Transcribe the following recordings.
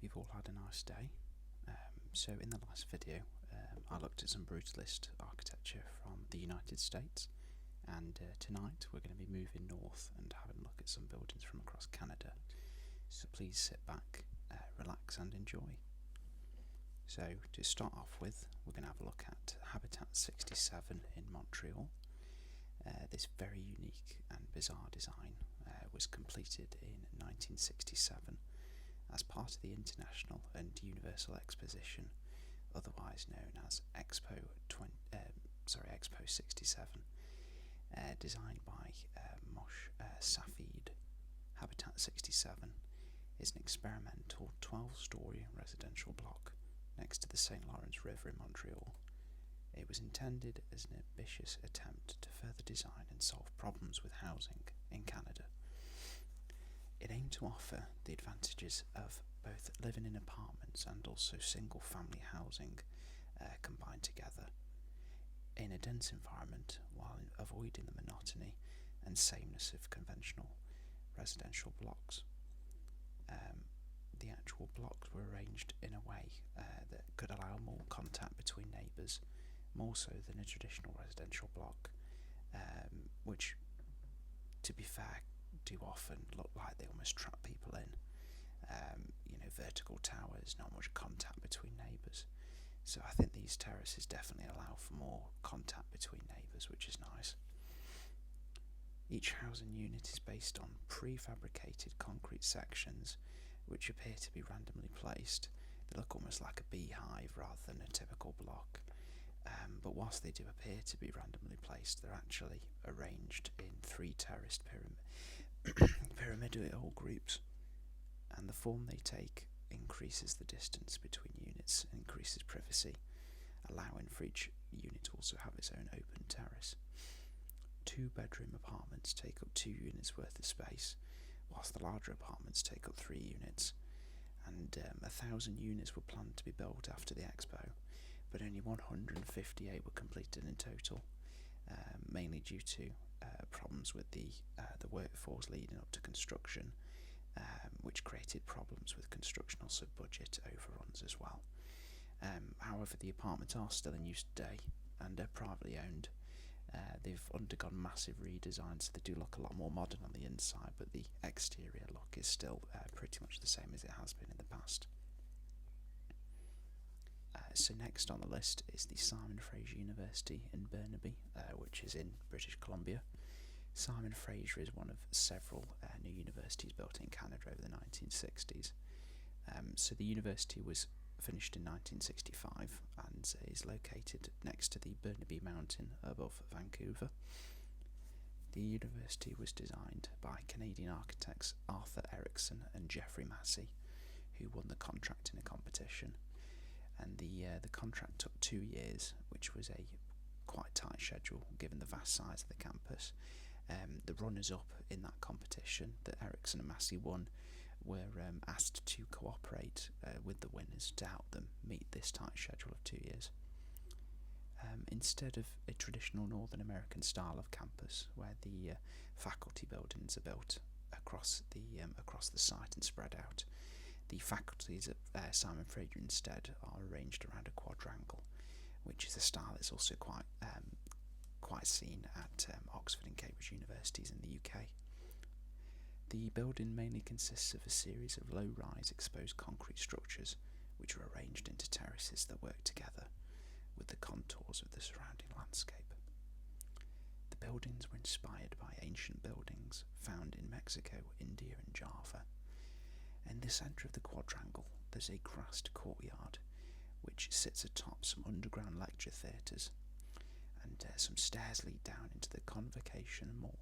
hope you've all had a nice day. So in the last video I looked at some Brutalist architecture from the United States, and tonight we're going to be moving north and having a look at some buildings from across Canada. So please sit back, relax and enjoy. So to start off with, we're going to have a look at Habitat 67 in Montreal. This very unique and bizarre design was completed in 1967 as part of the International and Universal Exposition, otherwise known as Expo 67, designed by Moshe Safed. Habitat 67 is an experimental 12-storey residential block next to the St. Lawrence River in Montreal. It was intended as an ambitious attempt to further design and solve problems with housing in Canada. It aimed to offer the advantages of both living in apartments and also single-family housing combined together in a dense environment, while avoiding the monotony and sameness of conventional residential blocks. The actual blocks were arranged in a way that could allow more contact between neighbours, more so than a traditional residential block, which, to be fair, do often look like they almost trap people in. Vertical towers, not much contact between neighbours. So I think these terraces definitely allow for more contact between neighbours, which is nice. Each housing unit is based on prefabricated concrete sections which appear to be randomly placed. They look almost like a beehive rather than a typical block. But whilst they do appear to be randomly placed, they're actually arranged in three terraced pyramidal groups, and the form they take increases the distance between units and increases privacy, allowing for each unit to also have its own open terrace. 2-bedroom apartments take up 2 units worth of space, whilst the larger apartments take up 3 units, and 1,000 units were planned to be built after the expo, but only 158 were completed in total, mainly due to problems with the workforce leading up to construction, which created problems with construction, also budget overruns as well. However, the apartments are still in use today and are privately owned. They've undergone massive redesign, so they do look a lot more modern on the inside, but the exterior look is still pretty much the same as it has been in the past. So next on the list is the Simon Fraser University in Burnaby, which is in British Columbia. Simon Fraser is one of several new universities built in Canada over the 1960s. So the university was finished in 1965 and is located next to the Burnaby Mountain above Vancouver. The university was designed by Canadian architects Arthur Erickson and Geoffrey Massey, who won the contract in a competition. And the contract took 2 years, which was a quite tight schedule given the vast size of the campus. The runners-up in that competition that Erickson and Massey won were asked to cooperate with the winners to help them meet this tight schedule of 2 years. Instead of a traditional Northern American style of campus, where the faculty buildings are built across the site and spread out, the faculties at Simon Fraser instead are arranged around a quadrangle, which is a style that's also quite seen at Oxford and Cambridge universities in the UK. The building mainly consists of a series of low-rise exposed concrete structures which are arranged into terraces that work together with the contours of the surrounding landscape. The buildings were inspired by ancient buildings found in Mexico, India and Java. In the centre of the quadrangle there's a grassed courtyard which sits atop some underground lecture theatres, and some stairs lead down into the Convocation Mall,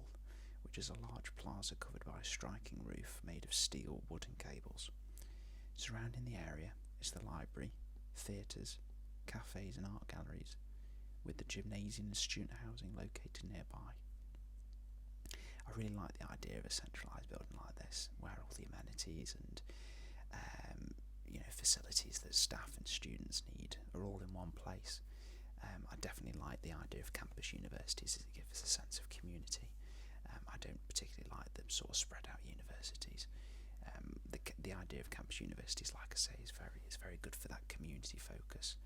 which is a large plaza covered by a striking roof made of steel, wood and cables. Surrounding the area is the library, theatres, cafes and art galleries, with the gymnasium and student housing located nearby. I really like the idea of a centralised building like this, where all the amenities and facilities that staff and students need are all in one place. I definitely like the idea of campus universities as it gives us a sense of community. I don't particularly like the sort of spread out universities. The idea of campus universities, like I say, is very good for that community focus,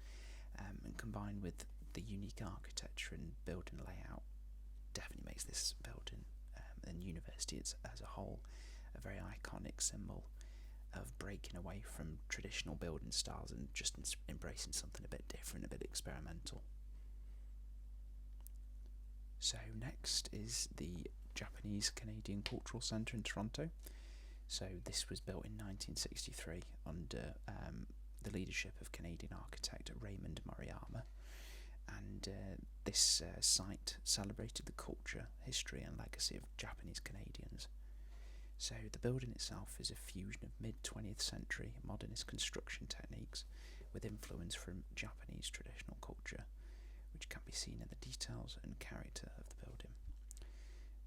and combined with the unique architecture and building layout, definitely makes this building and university as a whole a very iconic symbol of breaking away from traditional building styles and just embracing something a bit different, a bit experimental. So next is the Japanese Canadian Cultural Centre in Toronto. So this was built in 1963 under the leadership of Canadian architect Raymond Moriyama, and this site celebrated the culture, history and legacy of Japanese Canadians. So the building itself is a fusion of mid-20th century modernist construction techniques with influence from Japanese traditional culture, which can be seen in the details and character of the building.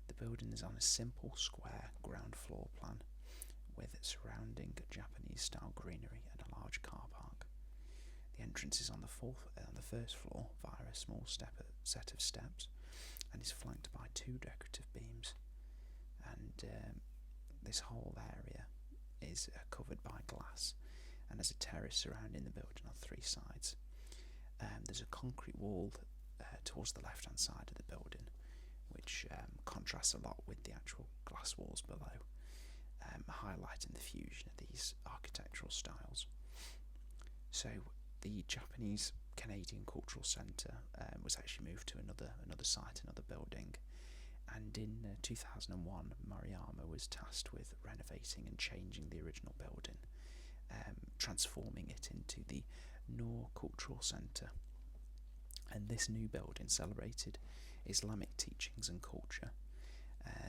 The building is on a simple square ground floor plan with surrounding Japanese-style greenery and a large car park. The entrance is on the first floor via a small set of steps, and is flanked by two decorative beams. And this whole area is covered by glass, and has a terrace surrounding the building on three sides. There's a concrete wall towards the left-hand side of the building, which contrasts a lot with the actual glass walls below, highlighting the fusion of these architectural styles. So the Japanese Canadian Cultural Centre was actually moved to another site, another building, and in 2001 Moriyama was tasked with renovating and changing the original building, transforming it into the Noor Cultural Centre. And this new building celebrated Islamic teachings and culture.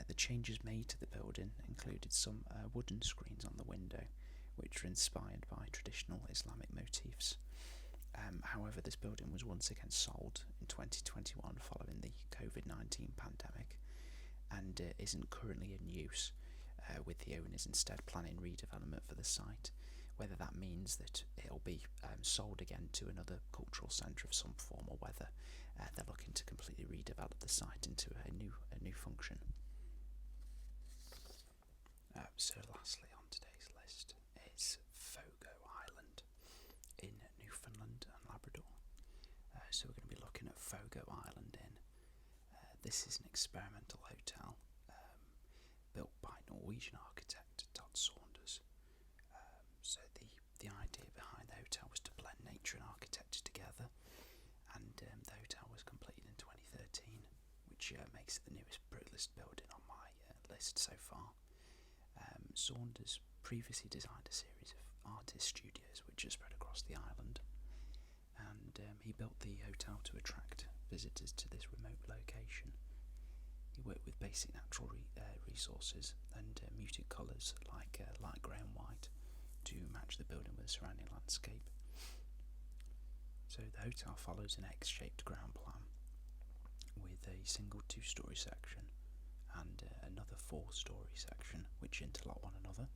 The changes made to the building included some wooden screens on the window, which were inspired by traditional Islamic motifs. However, this building was once again sold in 2021 following the COVID-19 pandemic, and isn't currently in use, with the owners instead planning redevelopment for the site. Whether that means that it'll be sold again to another cultural centre of some form, or whether they're looking to completely redevelop the site into a new function. So lastly on today's list is Fogo Island in Newfoundland and Labrador. So we're going to be looking at Fogo Island Inn. This is an experimental hotel built by Norwegian architect Todd Saunders. So the idea behind the hotel was to blend nature and architecture together, and the hotel was completed in 2013, which makes it the newest Brutalist building on my list so far. Saunders previously designed a series of artist studios which are spread across the island, and he built the hotel to attract visitors to this remote location. He worked with basic natural resources and muted colours like light grey and white to match the building with the surrounding landscape. So the hotel follows an X-shaped ground plan with a single 2-storey section and another 4-storey section which interlock one another.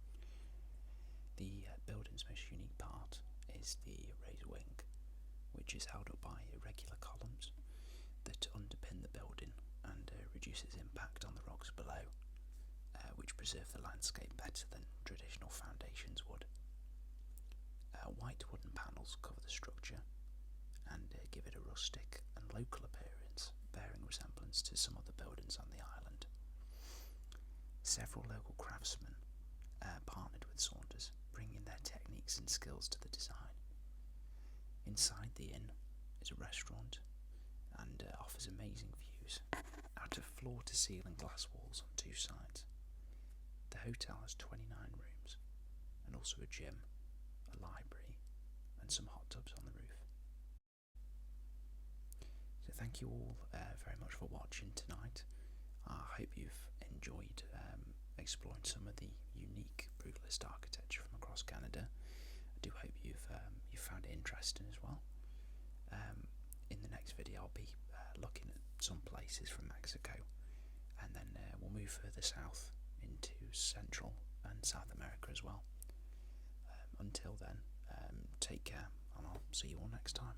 The building's most unique part is the raised wing, which is held up by irregular columns that underpin the building and reduces impact on the rocks below, which preserve the landscape better than traditional foundations would. White wooden panels cover the structure and give it a rustic and local appearance, bearing resemblance to some other buildings on the island. Several local craftsmen partnered with Saunders, bringing their techniques and skills to the design. Inside the inn is a restaurant and offers amazing views out of floor-to-ceiling glass walls on 2 sides. The hotel has 29 rooms and also a gym, a library and some hot tubs on the roof. So thank you all very much for watching tonight. I hope you've enjoyed exploring some of the unique Brutalist architecture from across Canada. I do hope you've found it interesting as well. In the next video I'll be looking at some places from Mexico, and then we'll move further south into Central and South America as well. Until then, take care, and I'll see you all next time.